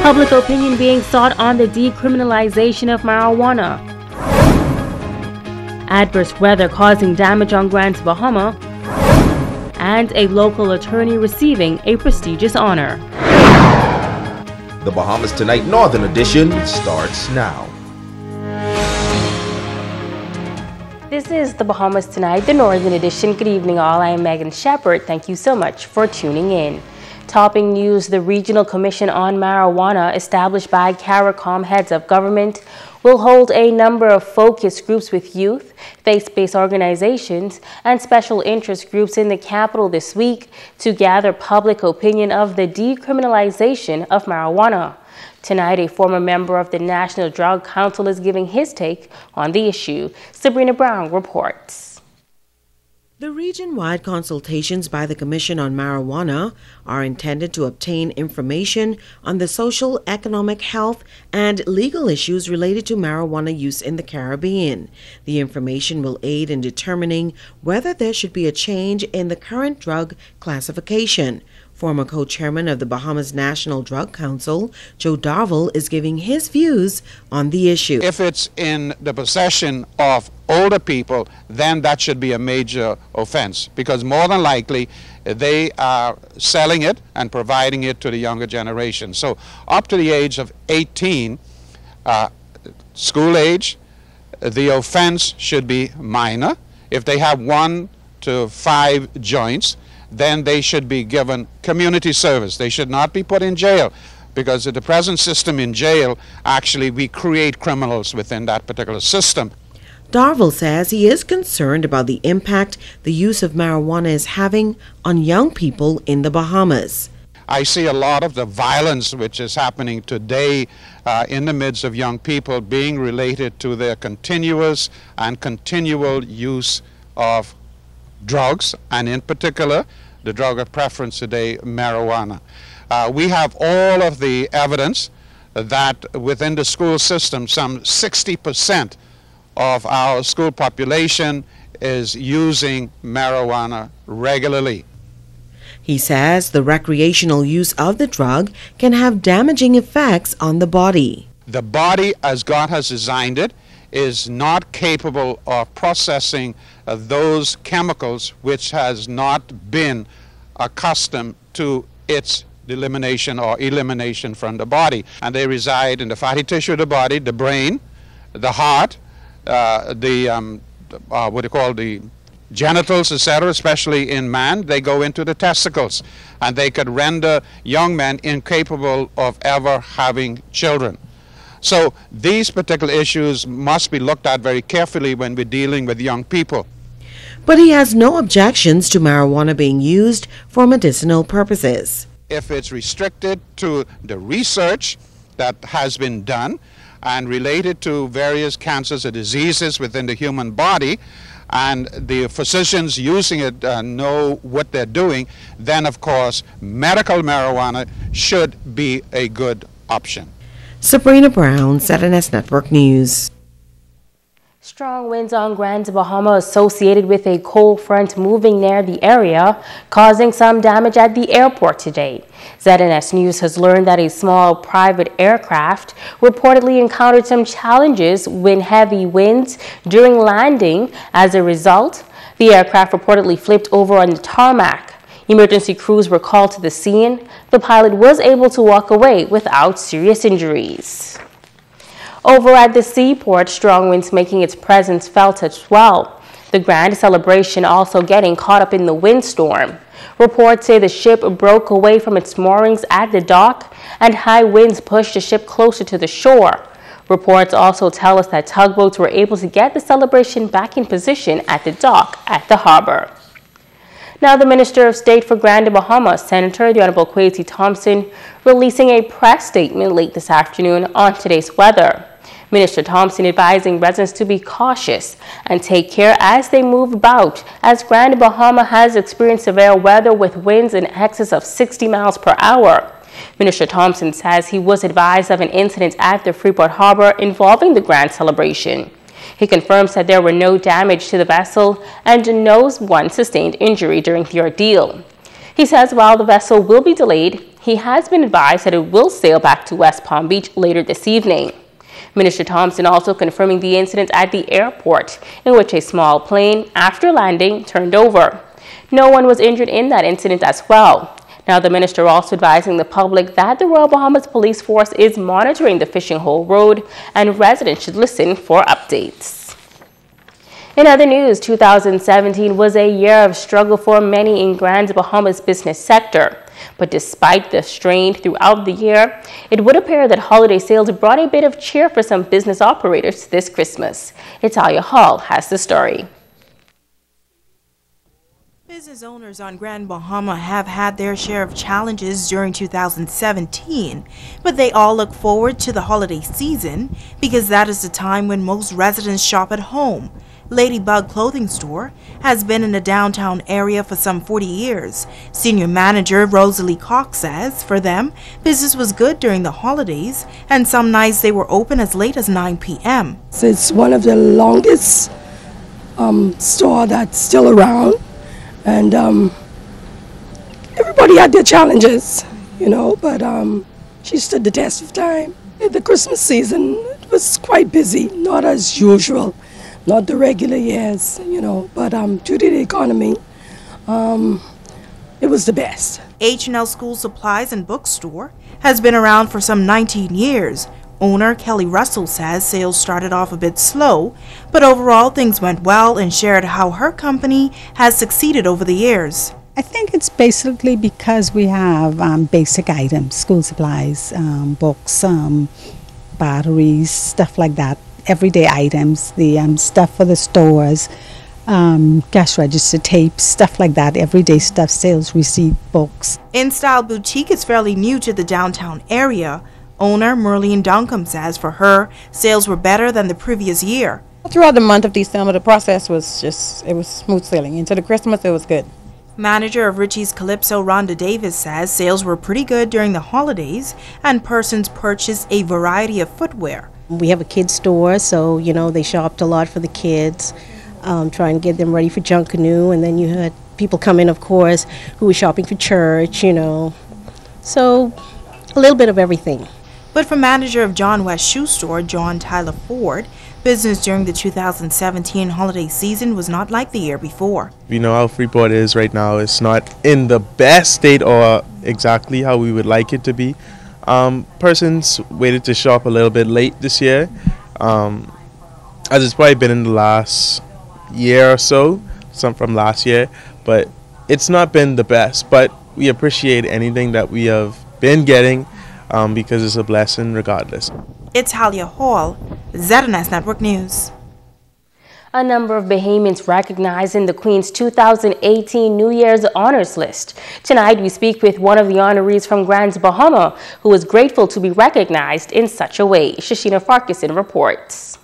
Public opinion being sought on the decriminalization of marijuana. Adverse weather causing damage on Grand Bahama. And a local attorney receiving a prestigious honor. The Bahamas Tonight Northern Edition starts now. This is the Bahamas Tonight, the Northern Edition. Good evening all, I am Megan Shepard. Thank you so much for tuning in. Topping news, the Regional Commission on Marijuana, established by CARICOM heads of government, will hold a number of focus groups with youth, faith-based organizations, and special interest groups in the capital this week to gather public opinion of the decriminalization of marijuana. Tonight, a former member of the National Drug Council is giving his take on the issue. Sabrina Brown reports. The region-wide consultations by the Commission on Marijuana are intended to obtain information on the social, economic, health, and legal issues related to marijuana use in the Caribbean. The information will aid in determining whether there should be a change in the current drug classification. Former co-chairman of the Bahamas National Drug Council, Joe Darville, is giving his views on the issue. If it's in the possession of older people, then that should be a major offense, because more than likely they are selling it and providing it to the younger generation. So up to the age of 18, school age, the offense should be minor. If they have 1 to 5 joints, then they should be given community service. They should not be put in jail, because in the present system in jail, actually we create criminals within that particular system. Darville says he is concerned about the impact the use of marijuana is having on young people in the Bahamas. I see a lot of the violence which is happening today in the midst of young people being related to their continuous and continual use of drugs, and in particular the drug of preference today, marijuana. We have all of the evidence that within the school system, some 60% of our school population is using marijuana regularly. He says the recreational use of the drug can have damaging effects on the body. The body, as God has designed it, is not capable of processing those chemicals which has not been accustomed to its elimination from the body. And they reside in the fatty tissue of the body, the brain, the heart, the genitals, etc., especially in man. They go into the testicles, and they could render young men incapable of ever having children. So these particular issues must be looked at very carefully when we're dealing with young people. But he has no objections to marijuana being used for medicinal purposes. If it's restricted to the research that has been done and related to various cancers or diseases within the human body, and the physicians using it know what they're doing, then of course medical marijuana should be a good option. Sabrina Brown, ZNS Network News. Strong winds on Grand Bahama associated with a cold front moving near the area, causing some damage at the airport today. ZNS News has learned that a small private aircraft reportedly encountered some challenges when heavy winds during landing. As a result, the aircraft reportedly flipped over on the tarmac. Emergency crews were called to the scene. The pilot was able to walk away without serious injuries. Over at the seaport, strong winds making its presence felt as well. The grand celebration also getting caught up in the windstorm. Reports say the ship broke away from its moorings at the dock, and high winds pushed the ship closer to the shore. Reports also tell us that tugboats were able to get the celebration back in position at the dock at the harbor. Now, the Minister of State for Grand Bahama, Senator the Honorable Kwesi Thompson, releasing a press statement late this afternoon on today's weather. Minister Thompson advising residents to be cautious and take care as they move about, as Grand Bahama has experienced severe weather with winds in excess of 60 miles per hour. Minister Thompson says he was advised of an incident at the Freeport Harbor involving the grand celebration. He confirms that there were no damage to the vessel and no one sustained injury during the ordeal. He says while the vessel will be delayed, He has been advised that it will sail back to West Palm Beach later this evening. Minister Thompson also confirming the incident at the airport in which a small plane, after landing, turned over. No one was injured in that incident as well. Now, the minister also advising the public that the Royal Bahamas Police Force is monitoring the fishing hole road and residents should listen for updates. In other news, 2017 was a year of struggle for many in Grand Bahamas business sector. But despite the strain throughout the year, it would appear that holiday sales brought a bit of cheer for some business operators this Christmas. Italia Hall has the story. Business owners on Grand Bahama have had their share of challenges during 2017, but they all look forward to the holiday season because that is the time when most residents shop at home. Ladybug Clothing Store has been in the downtown area for some 40 years. Senior manager Rosalie Cox says for them, business was good during the holidays, and some nights they were open as late as 9 p.m. So it's one of the longest store that's still around, and everybody had their challenges, but she stood the test of time. The Christmas season was quite busy, not as usual. Not the regular years, but due to the economy, it was the best. H&L School Supplies and Bookstore has been around for some 19 years. Owner Kelly Russell says sales started off a bit slow, but overall things went well and shared how her company has succeeded over the years. I think it's basically because we have basic items, school supplies, books, batteries, stuff like that. Everyday items, the stuff for the stores, cash register tapes, stuff like that, everyday stuff, sales receipt, books. InStyle Boutique is fairly new to the downtown area. Owner Merlene Duncombe says for her, sales were better than the previous year. Throughout the month of December, the process was it was smooth sailing. Into the Christmas, it was good. Manager of Richie's Calypso, Rhonda Davis, says sales were pretty good during the holidays and persons purchased a variety of footwear. We have a kids store, so they shopped a lot for the kids, trying to get them ready for Junkanoo, and then you had people come in, of course, who were shopping for church, so a little bit of everything. But for manager of John West Shoe Store, John Tyler Ford, business during the 2017 holiday season was not like the year before. How Freeport is right now. It's not in the best state or exactly how we would like it to be. Persons waited to shop a little bit late this year, as it's probably been in the last year or so, some from last year, but it's not been the best. But we appreciate anything that we have been getting because it's a blessing regardless. It's Italia Hall, ZNS Network News. A number of Bahamians recognized in the Queen's 2018 New Year's Honors List. Tonight, we speak with one of the honorees from Grand Bahama, who was grateful to be recognized in such a way. Shashina Farquharson reports.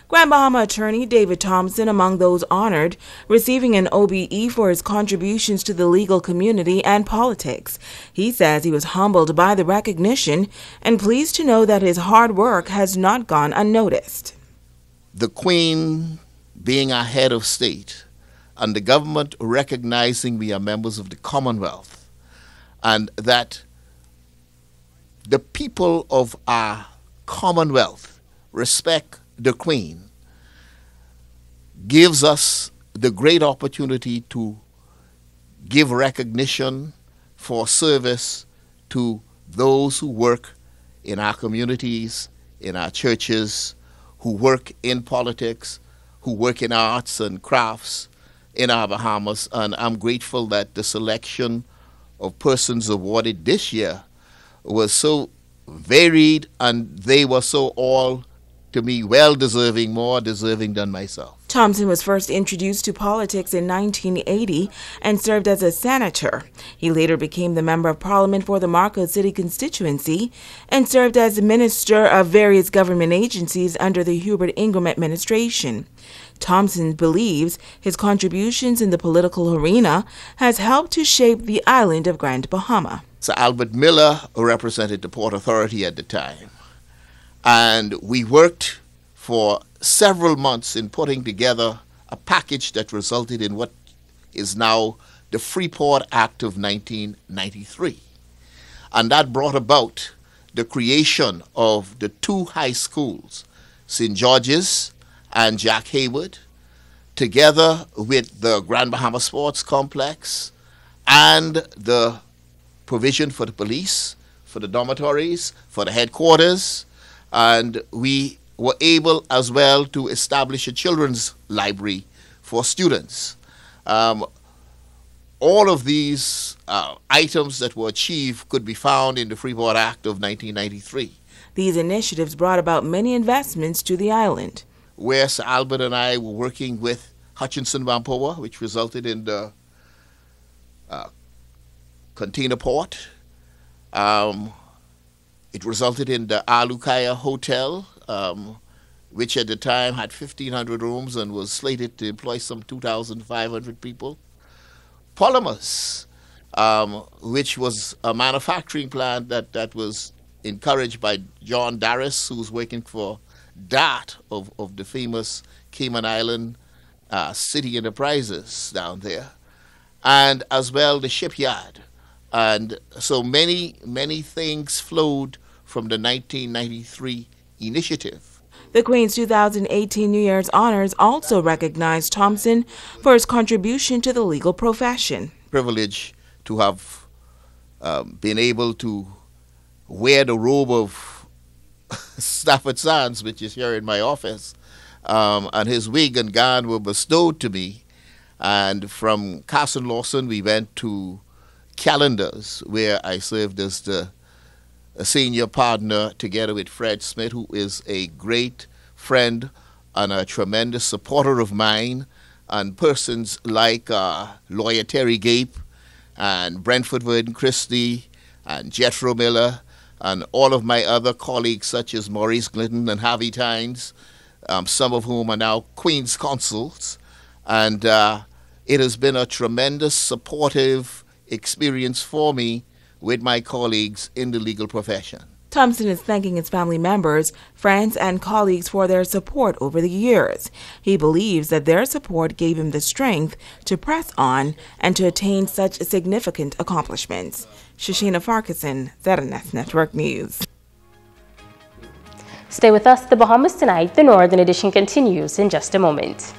Grand Bahama attorney David Thompson among those honored, receiving an OBE for his contributions to the legal community and politics. He says he was humbled by the recognition and pleased to know that his hard work has not gone unnoticed. The Queen being our head of state and the government recognizing we are members of the Commonwealth and that the people of our Commonwealth respect the Queen gives us the great opportunity to give recognition for service to those who work in our communities, in our churches, who work in politics, who work in arts and crafts in our Bahamas. And I'm grateful that the selection of persons awarded this year was so varied and they were so all to me well-deserving, more deserving than myself. Thompson was first introduced to politics in 1980 and served as a senator. He later became the Member of Parliament for the Marco City constituency and served as minister of various government agencies under the Hubert Ingram administration. Thompson believes his contributions in the political arena has helped to shape the island of Grand Bahama. Sir Albert Miller represented the Port Authority at the time. And we worked for several months in putting together a package that resulted in what is now the Freeport Act of 1993. And that brought about the creation of the two high schools, St. George's and Jack Hayward, together with the Grand Bahamas Sports Complex and the provision for the police, for the dormitories, for the headquarters, and we were able as well to establish a children's library for students. All of these items that were achieved could be found in the Freeport Act of 1993. These initiatives brought about many investments to the island. Where Sir Albert and I were working with Hutchinson Whampoa, which resulted in the container port. It resulted in the Alukaya Hotel, which at the time had 1,500 rooms and was slated to employ some 2,500 people. Polymers, which was a manufacturing plant that was encouraged by John Darris, who was working for DART of the famous Cayman Island City Enterprises down there, and as well the shipyard. And so many things flowed from the 1993 initiative. The Queen's 2018 New Year's honors also recognized Thompson for his contribution to the legal profession. Privilege to have been able to wear the robe of Stafford Sands, which is here in my office, and his wig and gown were bestowed to me. And from Carson Lawson, we went to Calendars, where I served as a senior partner together with Fred Smith, who is a great friend and a tremendous supporter of mine, and persons like lawyer Terry Gape and Brentford Verdon Christie and Jethro Miller and all of my other colleagues such as Maurice Glidden and Harvey Tynes, some of whom are now Queen's consuls. And it has been a tremendous supportive experience for me with my colleagues in the legal profession. Thompson is thanking his family members, friends, and colleagues for their support over the years. He believes that their support gave him the strength to press on and to attain such significant accomplishments. Shoshana Farquharson, ZNS Network News. Stay with us, the Bahamas Tonight. The Northern Edition continues in just a moment.